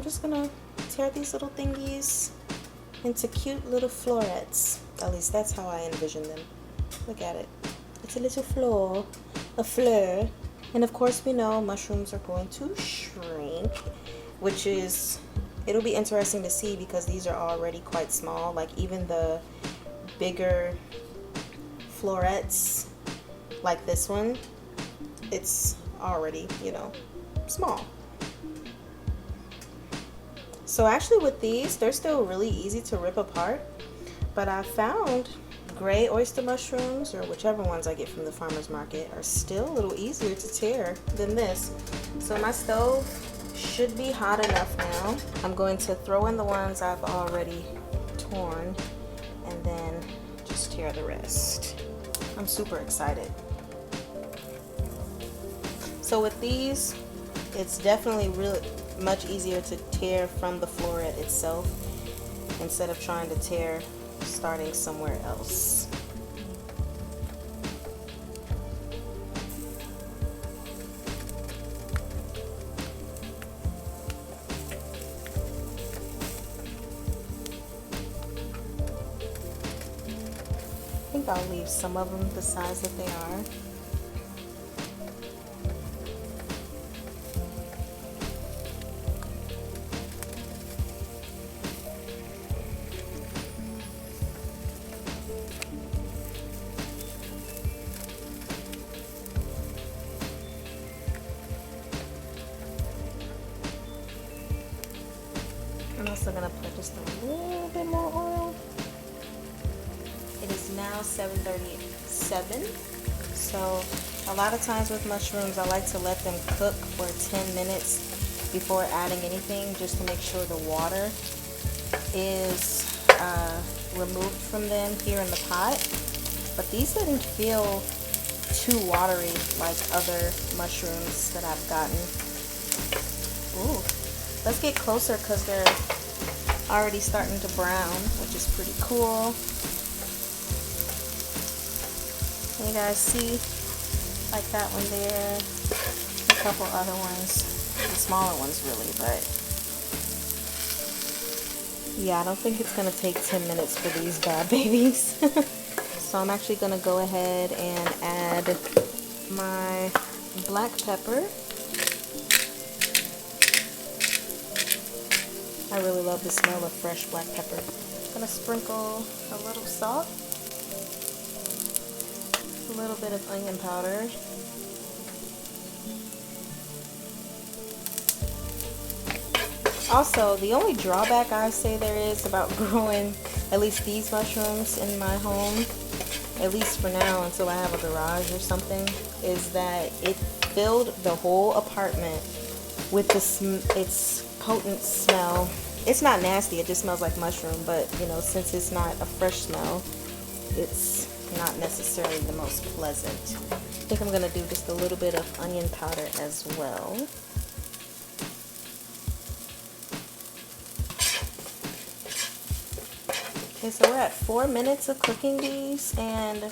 just gonna tear these little thingies into cute little florets. At least that's how I envision them. Look at it. It's a little fleur. And of course we know mushrooms are going to shrink, which is, it'll be interesting to see because these are already quite small. Like even the bigger florets, like this one, it's already, you know, small. So actually with these, they're still really easy to rip apart, but I found gray oyster mushrooms, or whichever ones I get from the farmer's market, are still a little easier to tear than this. So my stove should be hot enough now. I'm going to throw in the ones I've already torn and then just tear the rest. I'm super excited. So with these, it's definitely really much easier to tear from the floret itself instead of trying to tear starting somewhere else. I think I'll leave some of them the size that they are. I'm also gonna put just a little bit more oil. It is now 7:37, so a lot of times with mushrooms I like to let them cook for 10 minutes before adding anything, just to make sure the water is removed from them here in the pot. But these didn't feel too watery like other mushrooms that I've gotten. Ooh, let's get closer because they're already starting to brown, which is pretty cool. Can you guys see, like that one there, a couple other ones, the smaller ones really, but yeah, I don't think it's gonna take 10 minutes for these bad babies. So I'm actually gonna go ahead and add my black pepper. I really love the smell of fresh black pepper. I'm gonna sprinkle a little salt, a little bit of onion powder, also the only drawback I say there is about growing at least these mushrooms in my home, at least for now until I have a garage or something, is that it filled the whole apartment with its potent smell. It's not nasty, it just smells like mushroom, but you know, since it's not a fresh smell, it's not necessarily the most pleasant. I think I'm gonna do just a little bit of onion powder as well. Okay, so we're at 4 minutes of cooking these, and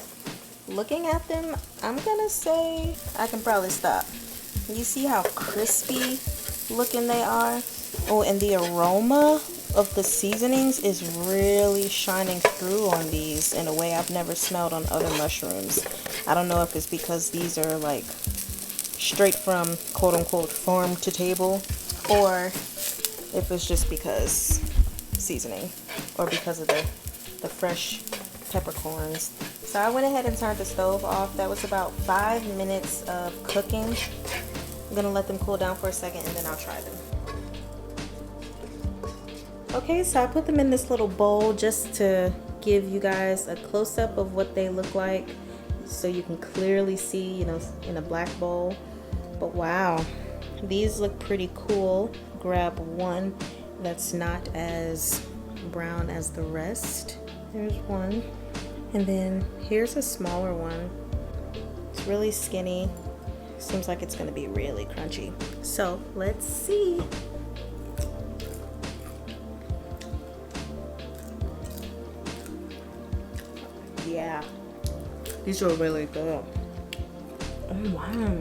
looking at them, I'm gonna say I can probably stop. You see how crispy looking they are? Oh, and the aroma of the seasonings is really shining through on these in a way I've never smelled on other mushrooms. I don't know if it's because these are like straight from quote unquote farm to table, or if it's just because seasoning, or because of the fresh peppercorns. So I went ahead and turned the stove off. That was about 5 minutes of cooking. I'm gonna let them cool down for a second and then I'll try them. Okay, so I put them in this little bowl just to give you guys a close-up of what they look like so you can clearly see, you know, in a black bowl. But wow, these look pretty cool. Grab one that's not as brown as the rest. There's one. And then here's a smaller one. It's really skinny. Seems like it's gonna be really crunchy. So let's see. Yeah, these are really good. Oh wow.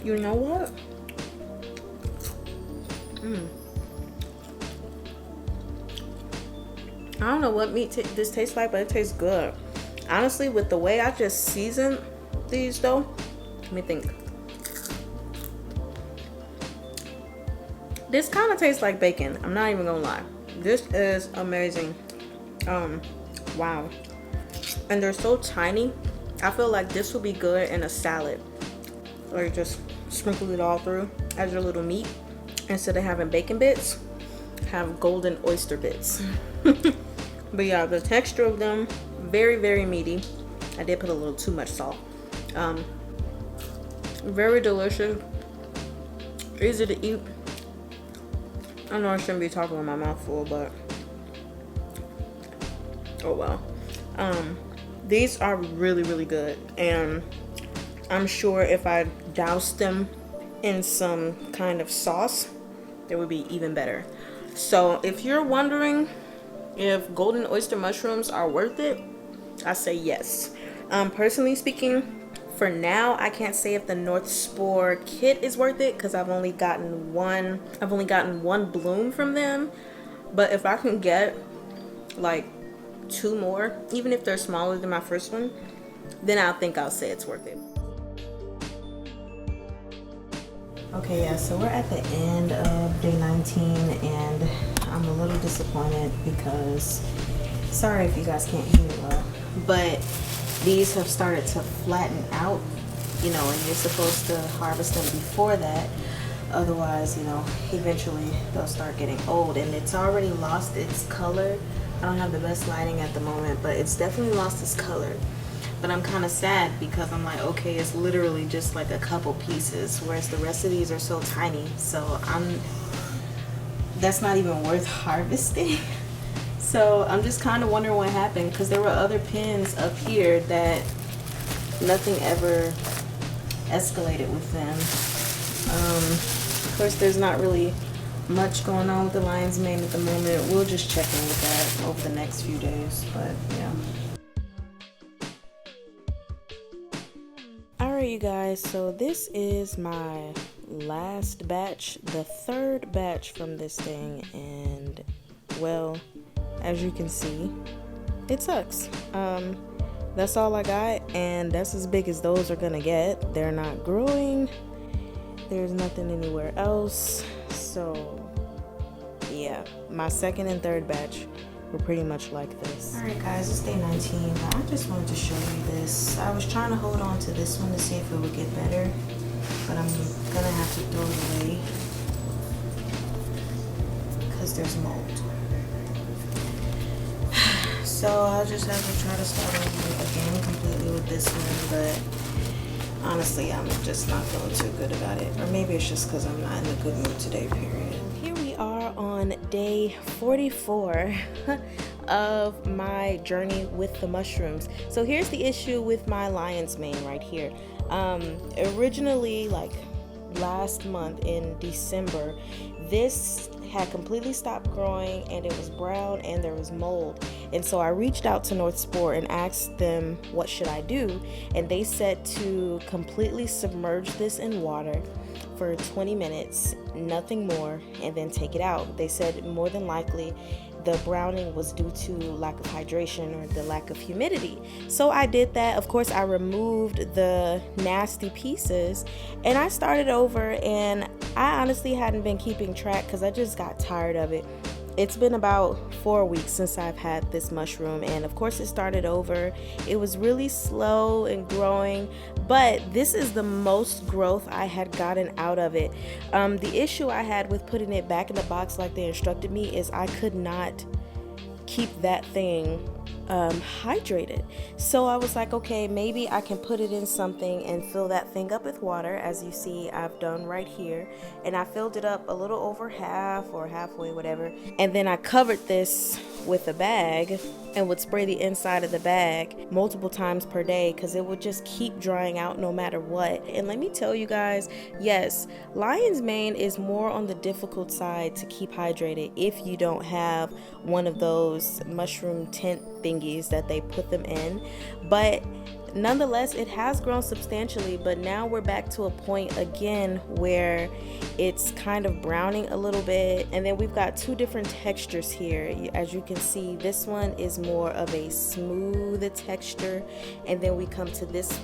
You know what? I don't know what meat this tastes like, but it tastes good. Honestly, with the way I just seasoned these though, let me think. This kind of tastes like bacon. I'm not even gonna lie. This is amazing. Wow. And they're so tiny. I feel like this will be good in a salad. Or you just sprinkle it all through as your little meat. Instead of having bacon bits, have golden oyster bits. But yeah, the texture of them, very, very meaty. I did put a little too much salt. Very delicious. Easy to eat. I know I shouldn't be talking with my mouth full, but oh well. These are really, really good, and I'm sure if I doused them in some kind of sauce, they would be even better. So if you're wondering if golden oyster mushrooms are worth it, I say yes. Personally speaking, for now, I can't say if the North Spore kit is worth it because I've only gotten one bloom from them. But if I can get like 2 more, even if they're smaller than my first one, then I'll say it's worth it. Okay, yeah, so we're at the end of day 19 and I'm a little disappointed because, sorry if you guys can't hear me well, but these have started to flatten out, you know, and you're supposed to harvest them before that. Otherwise, you know, eventually they'll start getting old, and it's already lost its color. I don't have the best lighting at the moment, but it's definitely lost its color. But I'm kind of sad because I'm like, okay, it's literally just like a couple pieces, whereas the rest of these are so tiny. So that's not even worth harvesting. So I'm just kind of wondering what happened, because there were other pins up here that nothing ever escalated with them. Of course, there's not really much going on with the lion's mane at the moment. We'll just check in with that over the next few days, but yeah. Alright, you guys, so this is my last batch, the 3rd batch from this thing, and well, as you can see, it sucks. That's all I got, and that's as big as those are gonna get. They're not growing. There's nothing anywhere else. So yeah, my 2nd and 3rd batch were pretty much like this. Alright guys, it's day 19, but I just wanted to show you this. I was trying to hold on to this one to see if it would get better, but I'm gonna have to throw it away because there's mold. So I'll just have to try to start over again completely with this one, but honestly, I'm just not feeling too good about it. Or maybe it's just because I'm not in a good mood today, period. Here we are on day 44 of my journey with the mushrooms. So here's the issue with my lion's mane right here. Originally, like last month in December, this had completely stopped growing and it was brown and there was mold. And so I reached out to North Spore and asked them what should I do, and they said to completely submerge this in water for 20 minutes, nothing more, and then take it out. They said more than likely the browning was due to lack of hydration or the lack of humidity. So I did that. Of course, I removed the nasty pieces and I started over, and I honestly hadn't been keeping track because I just got tired of it. It's been about 4 weeks since I've had this mushroom, and of course it started over. It was really slow and growing, but this is the most growth I had gotten out of it. The issue I had with putting it back in the box like they instructed me is I could not keep that thing hydrated. So I was like, okay, maybe I can put it in something and fill that thing up with water, as you see I've done right here. And I filled it up a little over half or halfway, whatever, and then I covered this with a bag and would spray the inside of the bag multiple times per day because it would just keep drying out no matter what. And let me tell you guys, yes, lion's mane is more on the difficult side to keep hydrated if you don't have one of those mushroom tent thingies that they put them in. But nonetheless, it has grown substantially, but now we're back to a point again where it's kind of browning a little bit. And then we've got two different textures here. As you can see, this one is more of a smooth texture, and then we come to this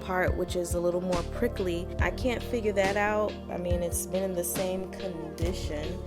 part which is a little more prickly. I can't figure that out. I mean, it's been in the same condition.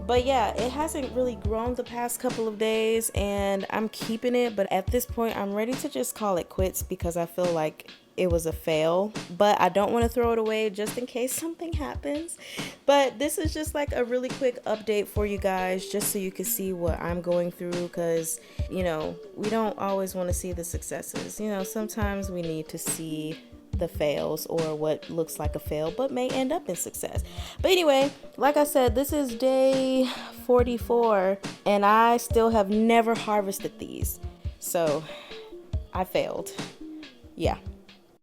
But yeah, it hasn't really grown the past couple of days, and I'm keeping it, but at this point I'm ready to just call it quits because I feel like it was a fail, but I don't want to throw it away just in case something happens. But this is just like a really quick update for you guys, just so you can see what I'm going through, because you know, we don't always want to see the successes. You know, sometimes we need to see the fails or what looks like a fail but may end up in success. But anyway, like I said, this is day 44 and I still have never harvested these, so I failed. Yeah.